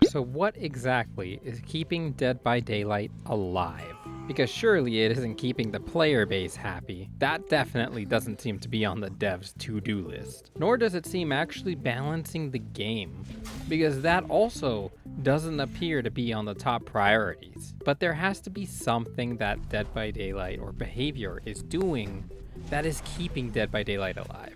So what exactly is keeping Dead by Daylight alive? Because surely it isn't keeping the player base happy. That definitely doesn't seem to be on the devs' to-do list. Nor does it seem actually balancing the game, because that also doesn't appear to be on the top priorities. But there has to be something that Dead by Daylight or behavior is doing that is keeping Dead by Daylight alive.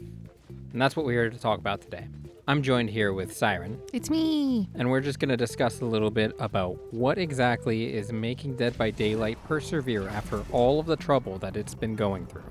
And that's what we're here to talk about today. I'm joined here with Psyren. It's me. And we're just going to discuss a little bit about what exactly is making Dead by Daylight persevere after all of the trouble that it's been going through.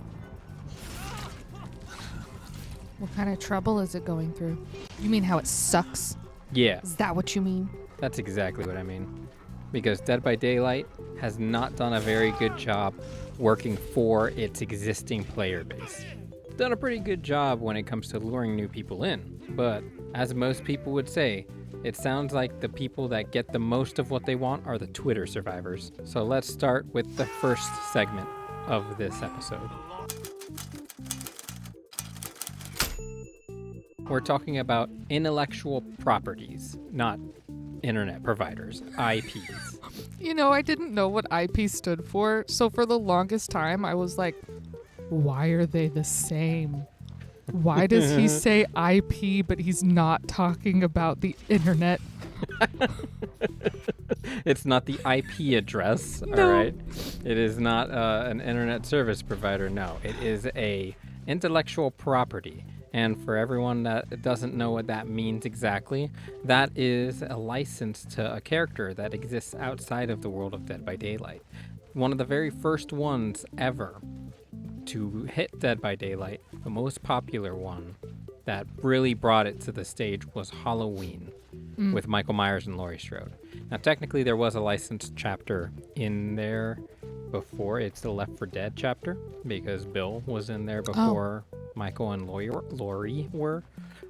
What kind of trouble is it going through? You mean how it sucks? Yeah, Is that what you mean? that's exactly what I mean. Because Dead by Daylight has not done a very good job working for its existing player base. It's done a pretty good job when it comes to luring new people in, but as most people would say, it sounds like the people that get the most of what they want are the Twitter survivors. So let's start with the first segment of this episode. We're talking about intellectual properties, not internet providers, IPs. You know, I didn't know what IP stood for, so for the longest time I was like, why are they the same? Why does he say IP but he's not talking about the internet? It's not the IP address, No. all right? It is not an internet service provider, no. It is a intellectual property. And for everyone that doesn't know what that means exactly, that is a license to a character that exists outside of the world of Dead by Daylight. One of the very first ones ever to hit Dead by Daylight, the most popular one that really brought it to the stage was Halloween with Michael Myers and Laurie Strode. Now, technically, there was a licensed chapter in there before. It's the Left 4 Dead chapter because Bill was in there before Michael and Laurie were.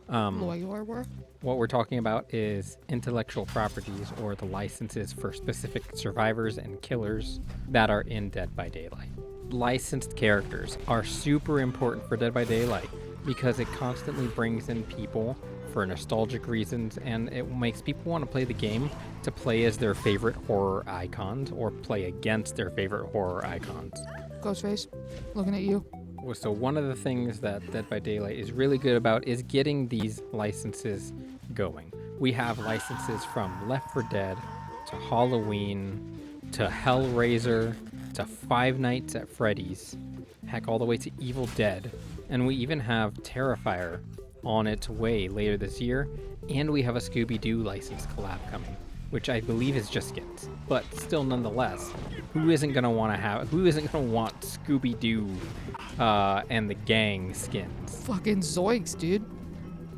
Lawyer work? What we're talking about is intellectual properties or the licenses for specific survivors and killers that are in Dead by Daylight. Licensed characters are super important for Dead by Daylight because it constantly brings in people for nostalgic reasons, and it makes people want to play the game to play as their favorite horror icons or play against their favorite horror icons. Ghostface, looking at you. So one of the things that Dead by Daylight is really good about is getting these licenses going. We have licenses from Left 4 Dead to Halloween to Hellraiser to Five Nights at Freddy's, heck, all the way to Evil Dead. And we even have Terrifier on its way later this year, and we have a Scooby-Doo license collab coming, which I believe is just skins. But still, nonetheless, who isn't gonna want Scooby-Doo and the gang skins? Fucking zoinks, dude.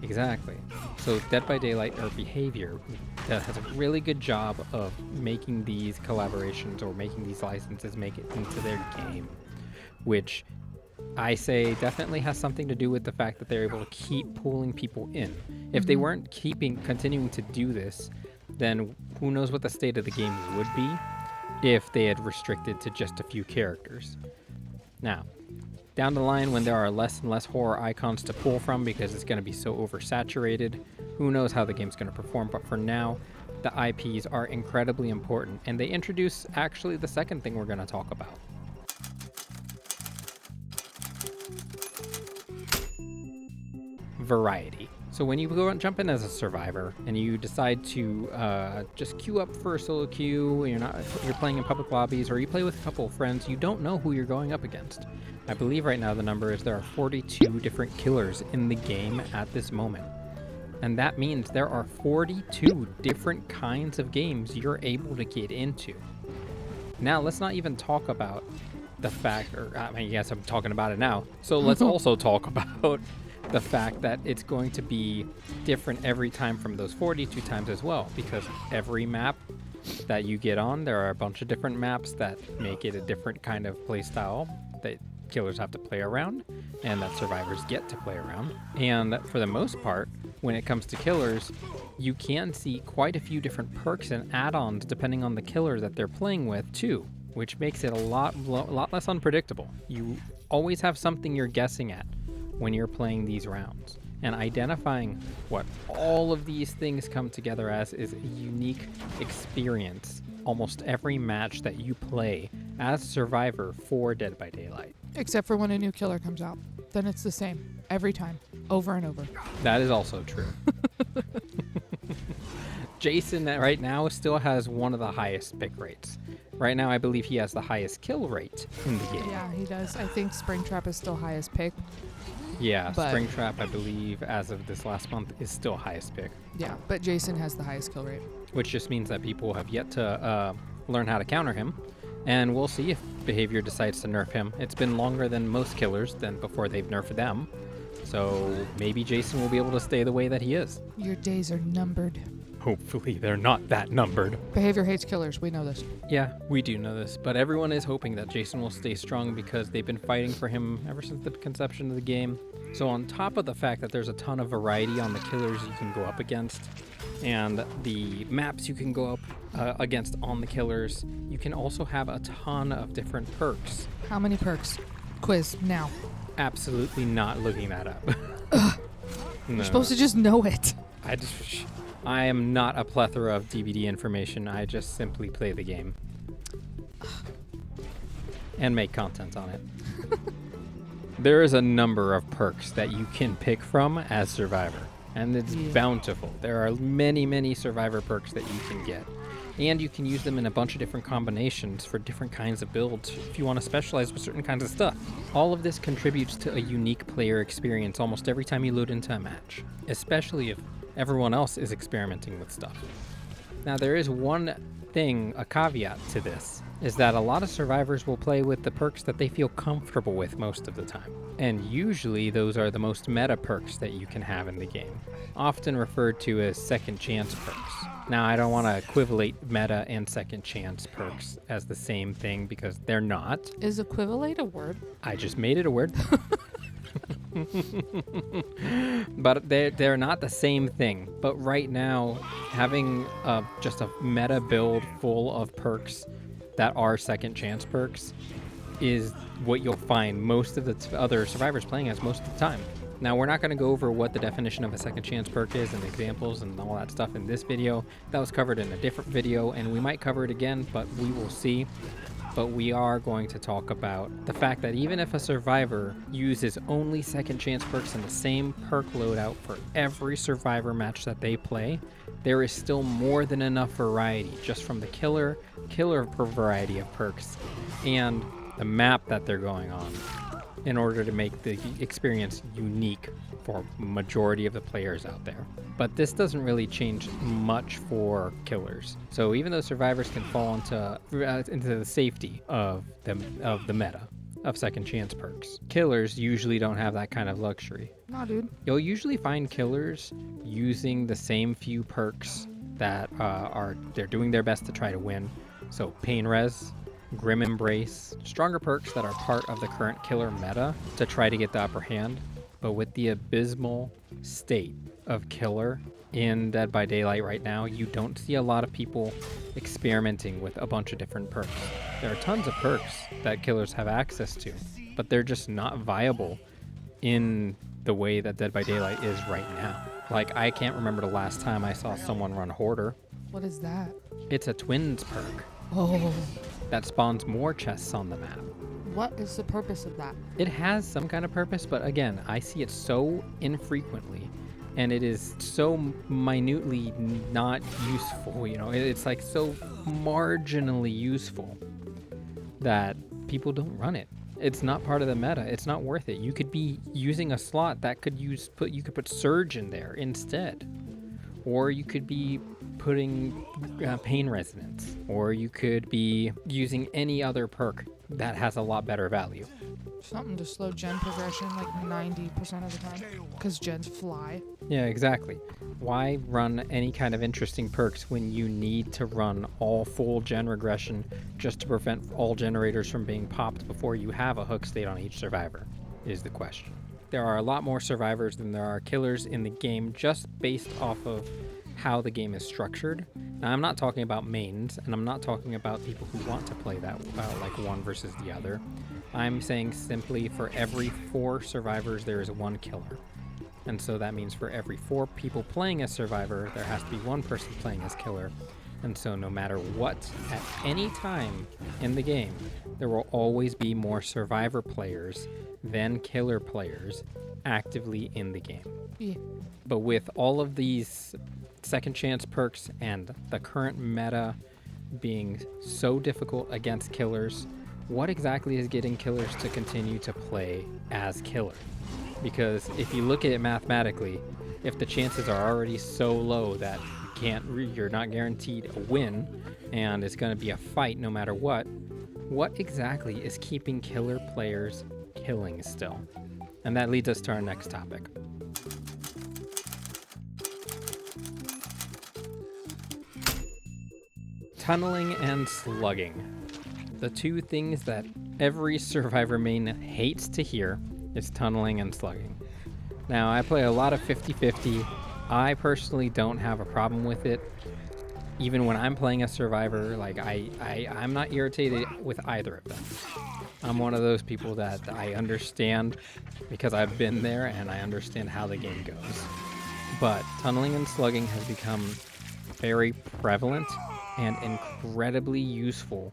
Exactly. So Dead by Daylight or behavior that has a really good job of making these collaborations or making these licenses make it into their game, which I say definitely has something to do with the fact that they're able to keep pulling people in. If they weren't continuing to do this, then who knows what the state of the game would be if they had restricted to just a few characters. Now, down the line, when there are less and less horror icons to pull from because it's going to be so oversaturated, who knows how the game's going to perform. But for now, the IPs are incredibly important. And they introduce actually the second thing we're going to talk about. Variety. So when you go and jump in as a survivor and you decide to just queue up for a solo queue, you're playing in public lobbies, or you play with a couple of friends, you don't know who you're going up against. I believe right now the number is there are 42 different killers in the game at this moment. And that means there are 42 different kinds of games you're able to get into. Now, let's not even talk about the fact, yes, I'm talking about it now. So let's also talk about the fact that it's going to be different every time from those 42 times as well, because every map that you get on, there are a bunch of different maps that make it a different kind of play style that killers have to play around and that survivors get to play around. And for the most part, when it comes to killers, you can see quite a few different perks and add-ons depending on the killer that they're playing with too, which makes it a lot less unpredictable. You always have something you're guessing at when you're playing these rounds. And identifying what all of these things come together as is a unique experience almost every match that you play as Survivor for Dead by Daylight. Except for when a new killer comes out. Then it's the same. Every time. Over and over. That is also true. Jason right now still has one of the highest pick rates. Right now, I believe he has the highest kill rate in the game. Yeah, he does. I think Springtrap is still highest pick. Yeah, But- Springtrap, I believe, as of this last month, is still highest pick, Yeah, but Jason has the highest kill rate. which just means that people have yet to learn how to counter him. And we'll see if Behavior decides to nerf him. It's been longer than most killers than before they've nerfed them. So maybe Jason will be able to stay the way that he is. Your days are numbered. Hopefully they're not that numbered. Behavior hates killers. We know this. Yeah, we do know this, but everyone is hoping that Jason will stay strong because they've been fighting for him ever since the conception of the game. So on top of the fact that there's a ton of variety on the killers you can go up against and the maps you can go up against on the killers, you can also have a ton of different perks. How many perks? Quiz, now. Absolutely not looking that up. No. You're supposed to just know it. I am not a plethora of DVD information. I just simply play the game and make content on it. There is a number of perks that you can pick from as Survivor, and it's bountiful. There are many, many Survivor perks that you can get, and you can use them in a bunch of different combinations for different kinds of builds if you want to specialize with certain kinds of stuff. All of this contributes to a unique player experience almost every time you load into a match, especially if everyone else is experimenting with stuff. Now, there is one thing, a caveat to this, is that a lot of survivors will play with the perks that they feel comfortable with most of the time. And usually those are the most meta perks that you can have in the game, often referred to as second chance perks. Now, I don't want to equivalate meta and second chance perks as the same thing because they're not. Is equivalate a word? I just made it a word. But they're not the same thing. But right now, having just a meta build full of perks that are second chance perks is what you'll find most of the other survivors playing as most of the time. Now, we're not going to go over what the definition of a second chance perk is and examples and all that stuff in this video. That was covered in a different video, and we might cover it again, but we will see. But we are going to talk about the fact that even if a survivor uses only second chance perks in the same perk loadout for every survivor match that they play, there is still more than enough variety just from the killer variety of perks and the map that they're going on in order to make the experience unique for majority of the players out there. But this doesn't really change much for killers. So even though survivors can fall into the safety of the meta of second chance perks, killers usually don't have that kind of luxury. Nah, dude. You'll usually find killers using the same few perks that they're doing their best to try to win. So Pain Res, Grim Embrace, stronger perks that are part of the current killer meta to try to get the upper hand. But with the abysmal state of killer in Dead by Daylight right now, you don't see a lot of people experimenting with a bunch of different perks. There are tons of perks that killers have access to, but they're just not viable in the way that Dead by Daylight is right now. Like, I can't remember the last time I saw someone run Hoarder. What is that? It's a twins perk Oh. that spawns more chests on the map. What is the purpose of that? It has some kind of purpose, but again, I see it so infrequently, and it is so minutely not useful. You know, it's like so marginally useful that people don't run it. It's not part of the meta. It's not worth it. You could be using a slot that could you could put Surge in there instead, or you could be putting Pain Resonance, or you could be using any other perk that has a lot better value. Something to slow gen progression like 90% of the time. Because gens fly. Yeah, exactly. Why run any kind of interesting perks when you need to run all full gen regression just to prevent all generators from being popped before you have a hook state on each survivor, is the question. There are a lot more survivors than there are killers in the game just based off of how the game is structured. Now, I'm not talking about mains, and I'm not talking about people who want to play that like one versus the other. I'm saying simply for every 4 survivors, there is 1 killer. And so that means for every 4 people playing as survivor, there has to be 1 person playing as killer. And so no matter what, at any time in the game, there will always be more survivor players than killer players actively in the game. Yeah. But with all of these second chance perks and the current meta being so difficult against killers, what exactly is getting killers to continue to play as killer? Because if you look at it mathematically, if the chances are already so low that you're not guaranteed a win, and it's going to be a fight no matter what exactly is keeping killer players killing still? And that leads us to our next topic. Tunneling and slugging. The 2 things that every survivor main hates to hear is tunneling and slugging. Now, I play a lot of 50-50. I personally don't have a problem with it. Even when I'm playing a survivor, like I'm not irritated with either of them. I'm one of those people that I understand because I've been there and I understand how the game goes. But tunneling and slugging has become very prevalent and incredibly useful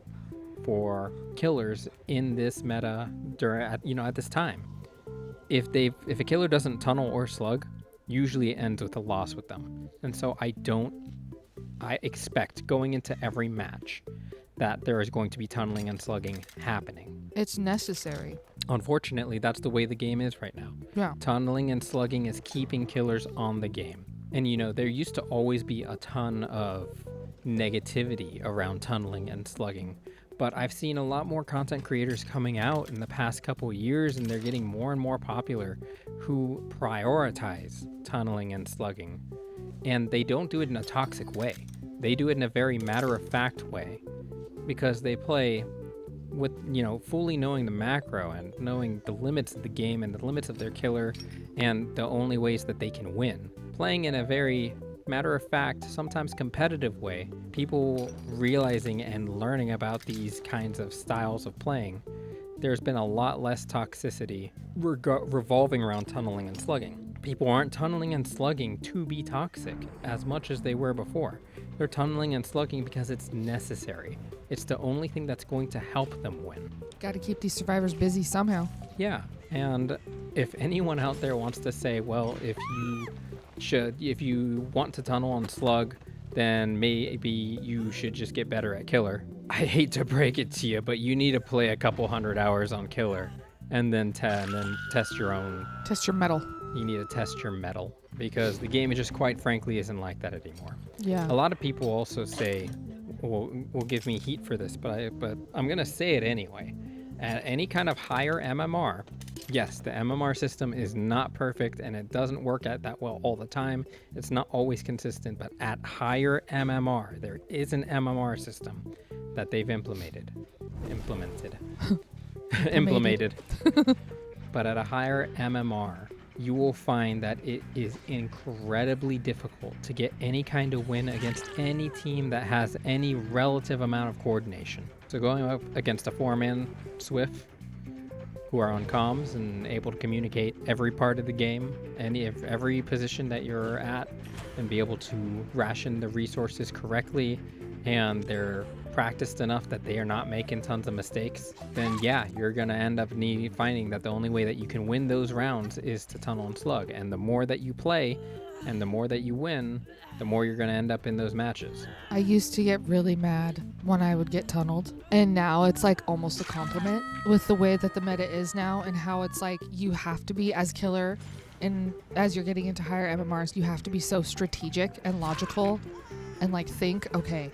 for killers in this meta at this time. If a killer doesn't tunnel or slug, usually it ends with a loss with them. And so I expect going into every match that there is going to be tunneling and slugging happening. It's necessary. Unfortunately, that's the way the game is right now. Yeah. Tunneling and slugging is keeping killers on the game. And there used to always be a ton of negativity around tunneling and slugging. But I've seen a lot more content creators coming out in the past couple years, and they're getting more and more popular, who prioritize tunneling and slugging. And they don't do it in a toxic way. They do it in a very matter-of-fact way, because they play with, fully knowing the macro and knowing the limits of the game and the limits of their killer and the only ways that they can win. Playing in a very matter-of-fact, sometimes competitive way, people realizing and learning about these kinds of styles of playing, there's been a lot less toxicity revolving around tunneling and slugging. People aren't tunneling and slugging to be toxic as much as they were before. They're tunneling and slugging because it's necessary. It's the only thing that's going to help them win. Got to keep these survivors busy somehow. Yeah, and if anyone out there wants to say, well, if you want to tunnel and slug, then maybe you should just get better at killer. I hate to break it to you, but you need to play a couple 100 hours on killer and then test your own. Test your mettle. You need to test your mettle, because the game just quite frankly isn't like that anymore. Yeah. A lot of people also say, will give me heat for this, but I'm gonna say it anyway. At any kind of higher MMR, yes, the MMR system is not perfect and it doesn't work out that well all the time. It's not always consistent, but at higher MMR, there is an MMR system that they've implemented. But at a higher MMR, you will find that it is incredibly difficult to get any kind of win against any team that has any relative amount of coordination. So going up against a 4-man Swift, who are on comms and able to communicate every part of the game, every position that you're at, and be able to ration the resources correctly, and they're practiced enough that they are not making tons of mistakes, then yeah, you're going to end up finding that the only way that you can win those rounds is to tunnel and slug. And the more that you play and the more that you win, the more you're going to end up in those matches. I used to get really mad when I would get tunneled, and now it's like almost a compliment with the way that the meta is now, and how it's like you have to be as killer, and as you're getting into higher MMRs, you have to be so strategic and logical and like think, okay,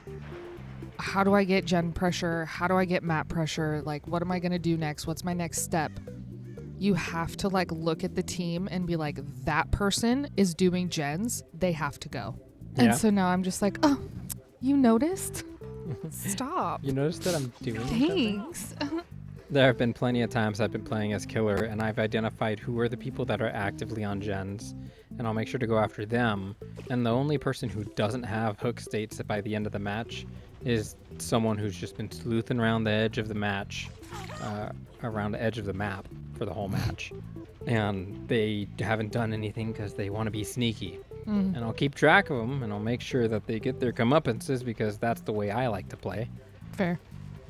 how do I get gen pressure? How do I get map pressure? Like, what am I going to do next? What's my next step? You have to like look at the team and be like, that person is doing gens. They have to go. Yeah. And so now I'm just like, oh, you noticed? Stop. You noticed that I'm doing something? Thanks. There have been plenty of times I've been playing as killer and I've identified who are the people that are actively on gens, and I'll make sure to go after them. And the only person who doesn't have hook states by the end of the match is someone who's just been sleuthing around the edge of the match, around the edge of the map for the whole match. And they haven't done anything because they want to be sneaky. And I'll keep track of them, and I'll make sure that they get their comeuppances because that's the way I like to play. Fair.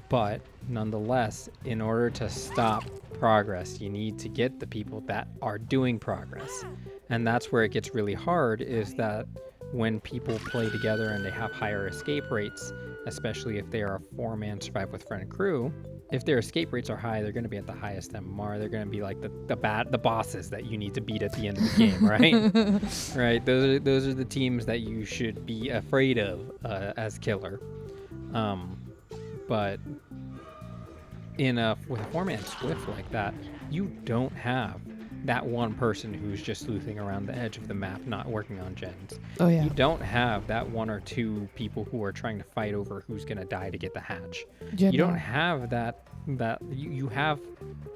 But nonetheless, in order to stop progress, you need to get the people that are doing progress. And that's where it gets really hard, is that when people play together and they have higher escape rates, especially if they are a 4-man survive with friend crew, if their escape rates are high, they're going to be at the highest MMR. They're going to be like the bosses that you need to beat at the end of the game, right? Right. Those are the teams that you should be afraid of as killer. But with a 4-man Swift like that, you don't have that one person who's just sleuthing around the edge of the map, not working on gens. Oh yeah. You don't have that 1 or 2 people who are trying to fight over who's going to die to get the hatch. Yeah, You no. don't have that you have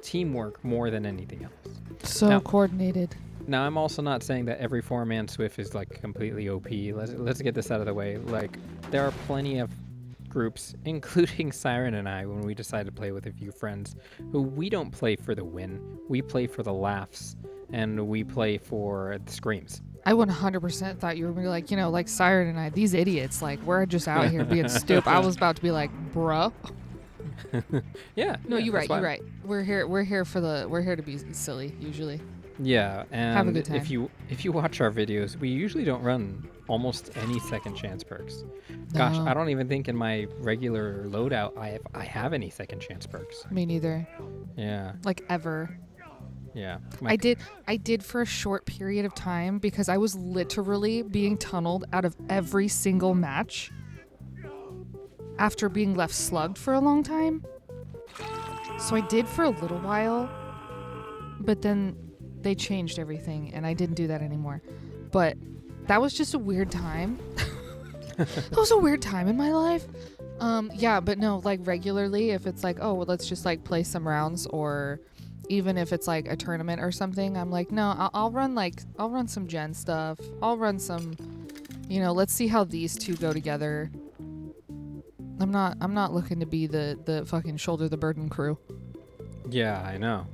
teamwork more than anything else. So Now- coordinated. Now, I'm also not saying that every 4-man Swift is like completely OP. Let's get this out of the way. Like, there are plenty of groups, including Psyren and I, when we decide to play with a few friends, who we don't play for the win. We play for the laughs, and we play for the screams. I 100% thought you were gonna be like, like Siren and I, these idiots, like we're just out here being stupid. I was about to be like, bruh. Yeah. No, yeah, you're that's right. You're why- right. We're here to be silly usually. Yeah, and Have a good time. if you watch our videos, we usually don't run almost any second chance perks. Gosh, No. I don't even think in my regular loadout I have any second chance perks. Me neither. Yeah, Like ever. yeah. I did for a short period of time because I was literally being tunneled out of every single match after being left slugged for a long time. So I did for a little while, but then they changed everything and I didn't do that anymore. But that was just a weird time. That was a weird time in my life. Yeah, but no, like regularly, if it's like, oh, well, let's just like play some rounds, or even if it's like a tournament or something, I'm like, no, I'll run some gen stuff. I'll run some, let's see how these two go together. I'm not looking to be the fucking shoulder the burden crew. Yeah, I know.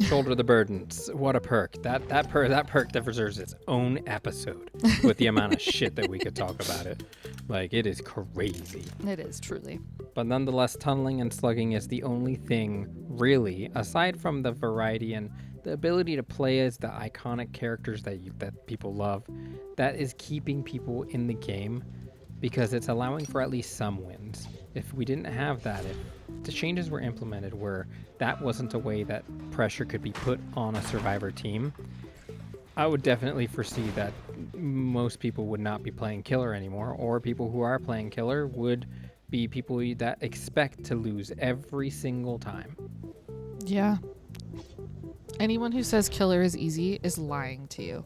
Shoulder the burdens. What a perk. That perk deserves its own episode with the amount of shit that we could talk about it. Like, it is crazy. It is truly. But nonetheless, tunneling and slugging is the only thing, really, aside from the variety and the ability to play as the iconic characters that people love, that is keeping people in the game, because it's allowing for at least some wins. If we didn't have that, if the changes were implemented where that wasn't a way that pressure could be put on a survivor team, I would definitely foresee that most people would not be playing killer anymore, or people who are playing killer would be people that expect to lose every single time. Yeah. Anyone who says killer is easy is lying to you.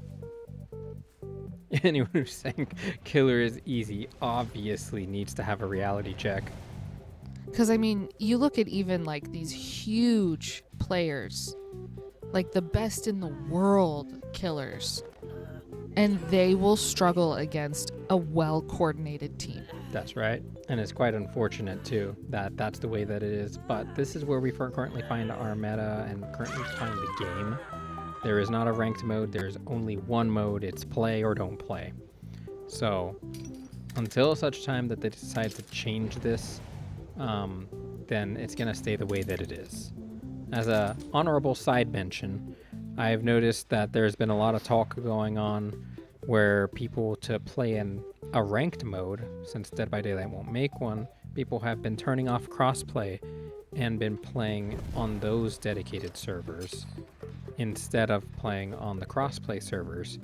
Anyone who's saying killer is easy obviously needs to have a reality check. Because, I mean, you look at even, like, these huge players, like the best in the world killers, and they will struggle against a well-coordinated team. That's right. And it's quite unfortunate, too, that that's the way that it is. But this is where we currently find our meta and currently find the game. There is not a ranked mode. There's only one mode. It's play or don't play. So until such time that they decide to change this, then it's going to stay the way that it is. As a honorable side mention, I've noticed that there's been a lot of talk going on where people, to play in a ranked mode, since Dead by Daylight won't make one, people have been turning off crossplay and been playing on those dedicated servers instead of playing on the crossplay servers.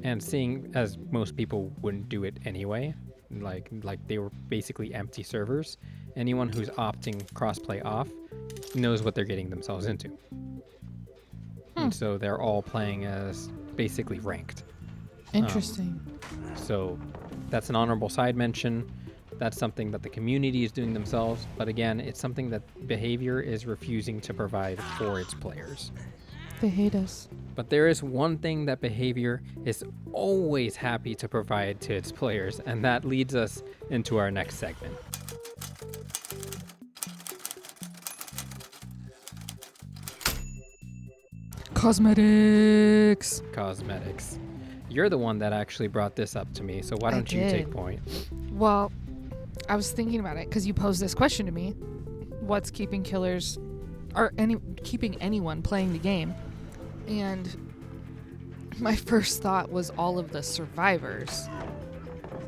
And seeing as most people wouldn't do it anyway, like they were basically empty servers, anyone who's opting crossplay off knows what they're getting themselves into. And so they're all playing as basically ranked. Interesting. So that's an honorable side mention. That's something that the community is doing themselves. But again, it's something that Behavior is refusing to provide for its players. They hate us. But there is one thing that Behavior is always happy to provide to its players, and that leads us into our next segment. Cosmetics. Cosmetics. You're the one that actually brought this up to me, so why don't you take point? Well, I was thinking about it because you posed this question to me. What's keeping killers or keeping anyone playing the game? And my first thought was all of the survivors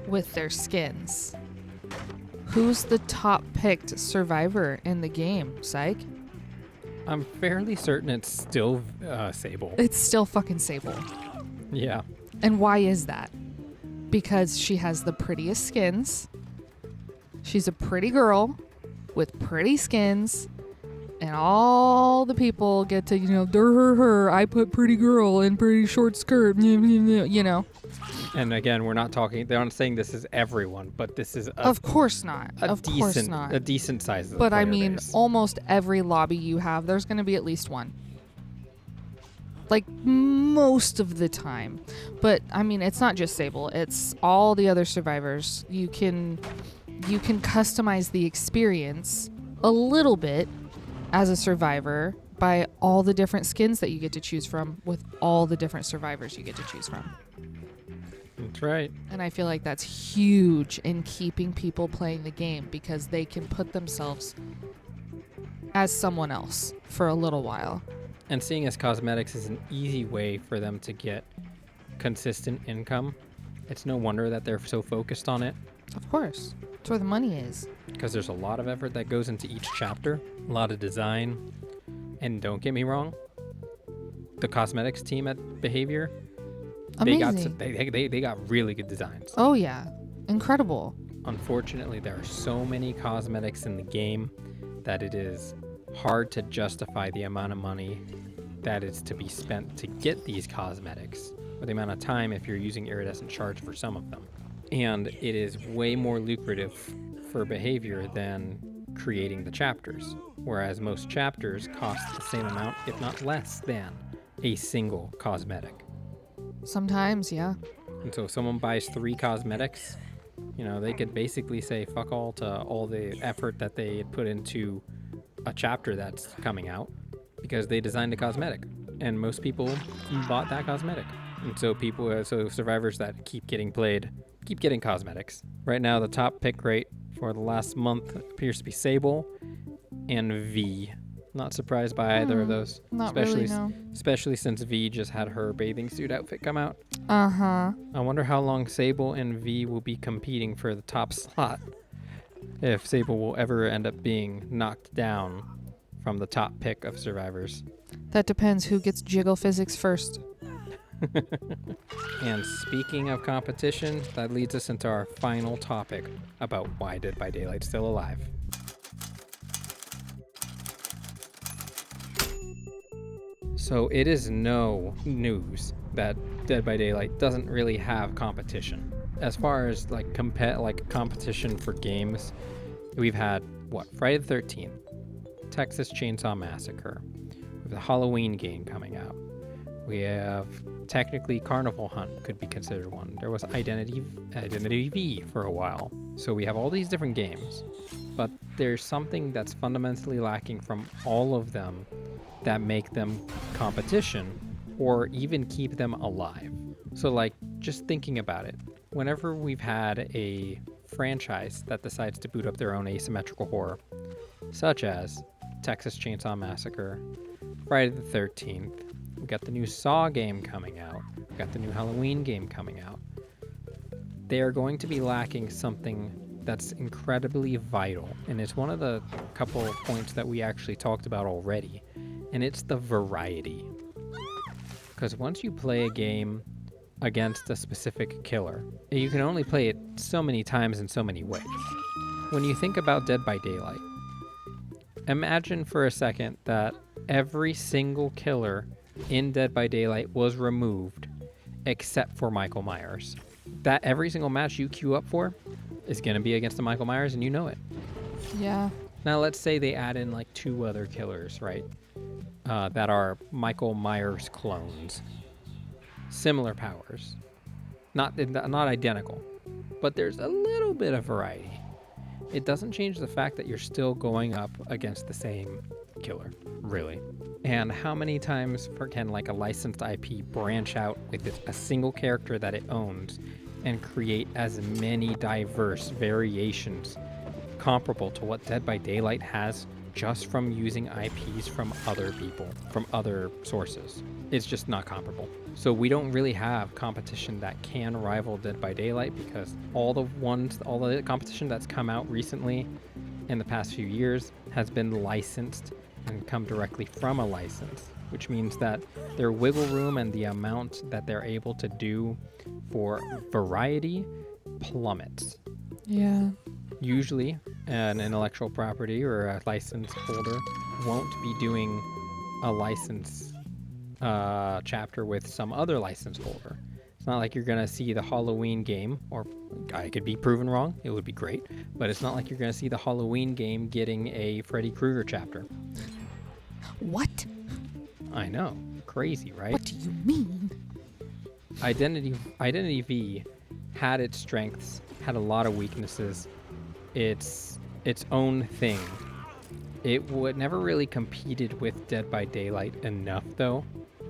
with their skins. Who's the top picked survivor in the game, Psych? I'm fairly certain it's still Sable. It's still fucking Sable. Yeah. And why is that? Because she has the prettiest skins. She's a pretty girl with pretty skins. And all the people get to, her. I put pretty girl in pretty short skirt, you know. And again, we're not saying this is everyone, but this is of course not. Of course not. A decent size of But I player mean, base. almost every lobby you have, there's going to be at least one. Like most of the time. But I mean, it's not just Sable, it's all the other survivors. You can customize the experience a little bit as a survivor by all the different skins that you get to choose from with all the different survivors you get to choose from. That's right. And I feel like that's huge in keeping people playing the game because they can put themselves as someone else for a little while. And seeing as cosmetics is an easy way for them to get consistent income, it's no wonder that they're so focused on it. Of course. That's where the money is. Because there's a lot of effort that goes into each chapter, a lot of design. And don't get me wrong, the cosmetics team at Behavior, Amazing. they got really good designs. Oh yeah, incredible. Unfortunately, there are so many cosmetics in the game that it is hard to justify the amount of money that is to be spent to get these cosmetics, or the amount of time if you're using iridescent shards for some of them. And it is way more lucrative for Behavior than creating the chapters, whereas most chapters cost the same amount, if not less than, a single cosmetic. Sometimes, yeah. And so if someone buys 3 cosmetics, they could basically say fuck all to all the effort that they had put into a chapter that's coming out because they designed a cosmetic. And most people bought that cosmetic. And so survivors that keep getting played keep getting cosmetics. Right now, the top pick rate for the last month appears to be Sable and V. Not surprised by either of those. Not really, no. Especially since V just had her bathing suit outfit come out. Uh-huh. I wonder how long Sable and V will be competing for the top slot. If Sable will ever end up being knocked down from the top pick of survivors. That depends who gets jiggle physics first. And speaking of competition, that leads us into our final topic about why Dead by Daylight's still alive. So it is no news that Dead by Daylight doesn't really have competition. As far as competition for games, we've had Friday the 13th, Texas Chainsaw Massacre, we have the Halloween game coming out. We have technically Carnival Hunt could be considered one. There was Identity V for a while. So we have all these different games, but there's something that's fundamentally lacking from all of them that make them competition or even keep them alive. So just thinking about it, whenever we've had a franchise that decides to boot up their own asymmetrical horror, such as Texas Chainsaw Massacre, Friday the 13th, we got the new Saw game coming out, we got the new Halloween game coming out, they are going to be lacking something that's incredibly vital. And it's one of the couple of points that we actually talked about already, and it's the variety. Because once you play a game against a specific killer, you can only play it so many times in so many ways. When you think about Dead by Daylight, imagine for a second that every single killer in Dead by Daylight was removed except for Michael Myers. That every single match you queue up for is going to be against the Michael Myers, and you know it. Yeah. Now let's say they add in 2 other killers, right? That are Michael Myers clones. Similar powers. Not identical, but there's a little bit of variety. It doesn't change the fact that you're still going up against the same killer, really. And how many times can like a licensed IP branch out with a single character that it owns and create as many diverse variations comparable to what Dead by Daylight has just from using IPs from other people, from other sources? It's just not comparable. So we don't really have competition that can rival Dead by Daylight because all the competition that's come out recently in the past few years has been licensed and come directly from a license, which means that their wiggle room and the amount that they're able to do for variety plummets. Yeah. Usually, an intellectual property or a license holder won't be doing a license chapter with some other license holder. It's not like you're going to see the Halloween game, or I could be proven wrong, it would be great, but it's not like you're going to see the Halloween game getting a Freddy Krueger chapter. What? I know. Crazy, right? What do you mean? Identity V had its strengths, had a lot of weaknesses. It's its own thing. It would never really competed with Dead by Daylight enough, though,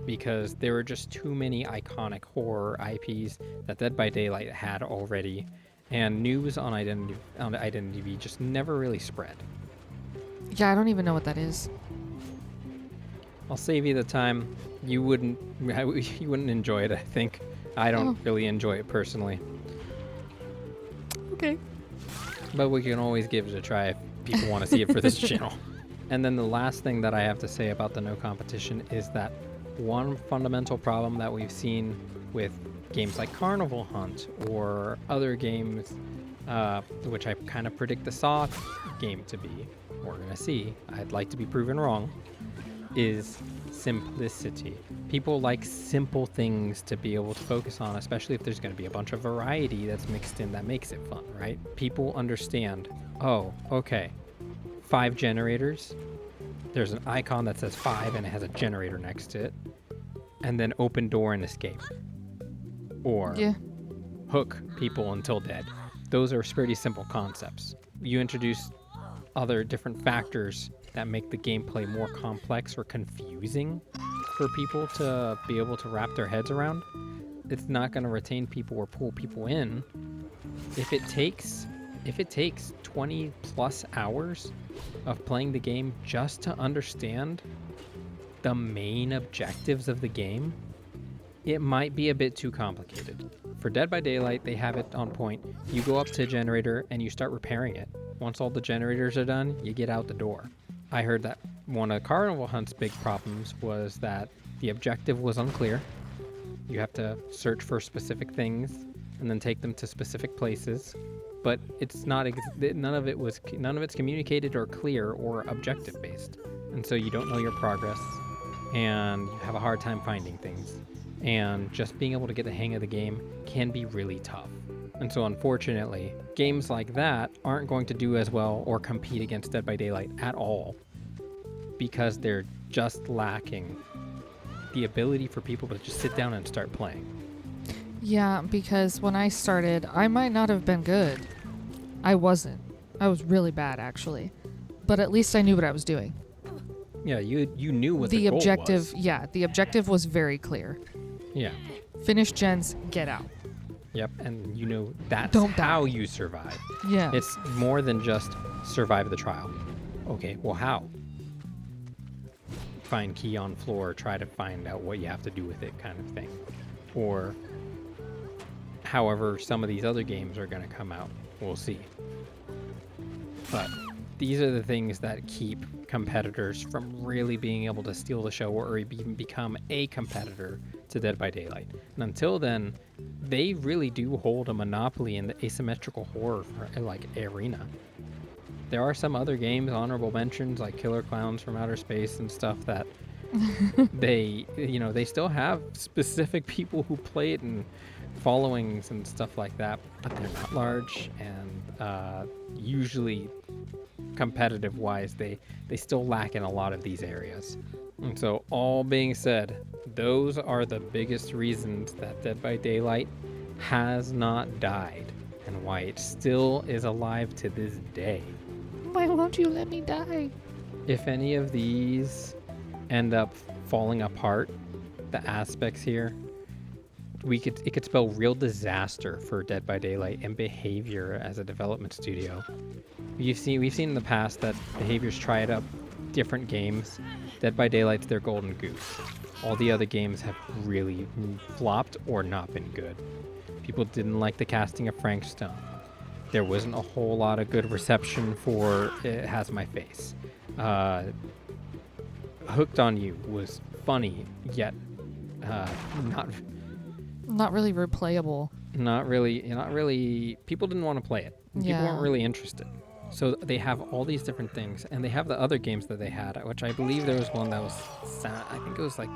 because there were just too many iconic horror IPs that Dead by Daylight had already, and news on Identity V just never really spread. Yeah, I don't even know what that is. I'll save you the time. You wouldn't enjoy it, I think. I don't really enjoy it personally. Okay. But we can always give it a try if people want to see it for this channel. And then the last thing that I have to say about the no competition is that one fundamental problem that we've seen with games like Carnival Hunt or other games, which I kind of predict the Saw game to be, we're going to see, I'd like to be proven wrong, is simplicity. People like simple things to be able to focus on, especially if there's going to be a bunch of variety that's mixed in that makes it fun, right? People understand, oh, okay, 5 generators. There's an icon that says 5 and it has a generator next to it. And then open door and escape. Or hook people until dead. Those are pretty simple concepts. You introduce other different factors that make the gameplay more complex or confusing for people to be able to wrap their heads around. It's not going to retain people or pull people in. If it takes 20 plus hours of playing the game just to understand the main objectives of the game, it might be a bit too complicated. For Dead by Daylight, they have it on point. You go up to a generator and you start repairing it. Once all the generators are done, you get out the door. I heard that one of Carnival Hunt's big problems was that the objective was unclear. You have to search for specific things and then take them to specific places, but it's not none of it's communicated or clear or objective based, and so you don't know your progress and you have a hard time finding things, and just being able to get the hang of the game can be really tough. And so unfortunately, games like that aren't going to do as well or compete against Dead by Daylight at all because they're just lacking the ability for people to just sit down and start playing. Yeah, because when I started, I might not have been good. I wasn't. I was really bad, actually. But at least I knew what I was doing. Yeah, you knew what the goal objective was. Yeah, the objective was very clear. Yeah. Finish gens, get out. Yep, and you know that's Don't how die. you survive. Yeah. It's more than just survive the trial. Okay, well how? Find key on floor, try to find out what you have to do with it kind of thing. Or however some of these other games are going to come out. We'll see. But these are the things that keep competitors from really being able to steal the show or even become a competitor to Dead by Daylight. And until then, they really do hold a monopoly in the asymmetrical horror arena. There are some other games, honorable mentions like Killer Clowns from Outer Space and stuff that they still have specific people who play it and followings and stuff like that, but they're not large, and usually competitive wise they still lack in a lot of these areas. And so all being said, those are the biggest reasons that Dead by Daylight has not died and why it still is alive to this day. Why won't you let me die? If any of these end up falling apart, the aspects here, it could spell real disaster for Dead by Daylight and Behavior as a development studio. We've seen in the past that Behavior's tried up different games. Dead by Daylight's their golden goose. All the other games have really flopped or not been good. People didn't like the casting of Frank Stone. There wasn't a whole lot of good reception for It Has My Face. Hooked on You was funny, yet Not really replayable. not really. People didn't want to play it. People Yeah. weren't really interested. So they have all these different things, and they have the other games that they had, which I believe there was one that was, I think it was like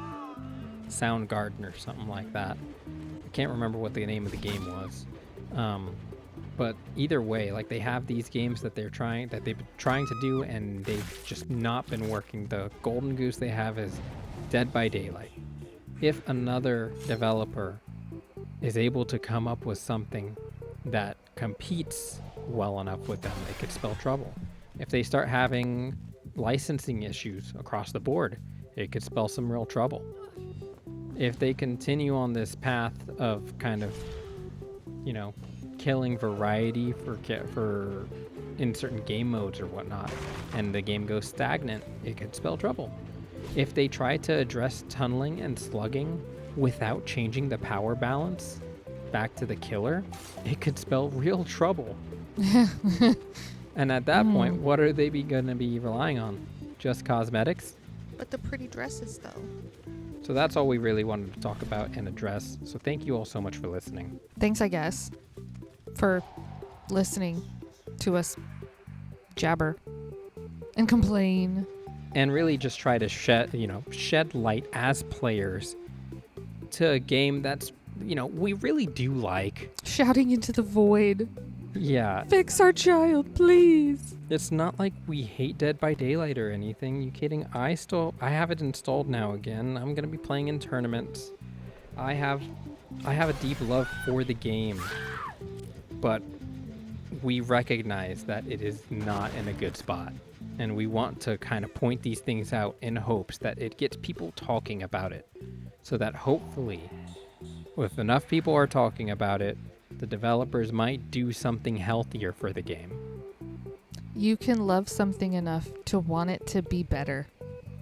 Soundgarden or something like that. I can't remember what the name of the game was. But either way, like they have these games that they've been trying to do, and they've just not been working. The golden goose they have is Dead by Daylight. If another developer is able to come up with something that competes well enough with them, they could spell trouble. If they start having licensing issues across the board, it could spell some real trouble. If they continue on this path of kind of, killing variety for in certain game modes or whatnot, and the game goes stagnant, it could spell trouble. If they try to address tunneling and slugging without changing the power balance back to the killer, it could spell real trouble. And at that point, what are they going to be relying on? Just cosmetics? But the pretty dresses, though. So that's all we really wanted to talk about and address. So thank you all so much for listening. Thanks, I guess, for listening to us jabber and complain. And really just try to shed light as players to a game that's, we really do like. Shouting into the void. Yeah. Fix our child, please. It's not like we hate Dead by Daylight or anything. You kidding? I have it installed now again. I'm going to be playing in tournaments. I have a deep love for the game. But we recognize that it is not in a good spot. And we want to kind of point these things out in hopes that it gets people talking about it. So that hopefully, if enough people are talking about it, the developers might do something healthier for the game. You can love something enough to want it to be better.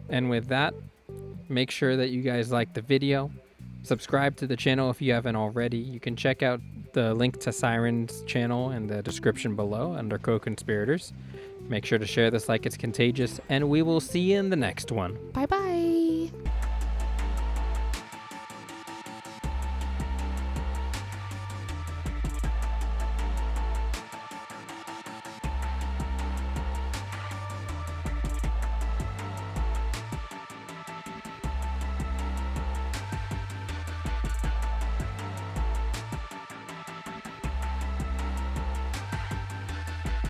And with that, make sure that you guys like the video. Subscribe to the channel if you haven't already. You can check out the link to Psyren's channel in the description below under co-conspirators. Make sure to share this like it's contagious, and we will see you in the next one. Bye-bye.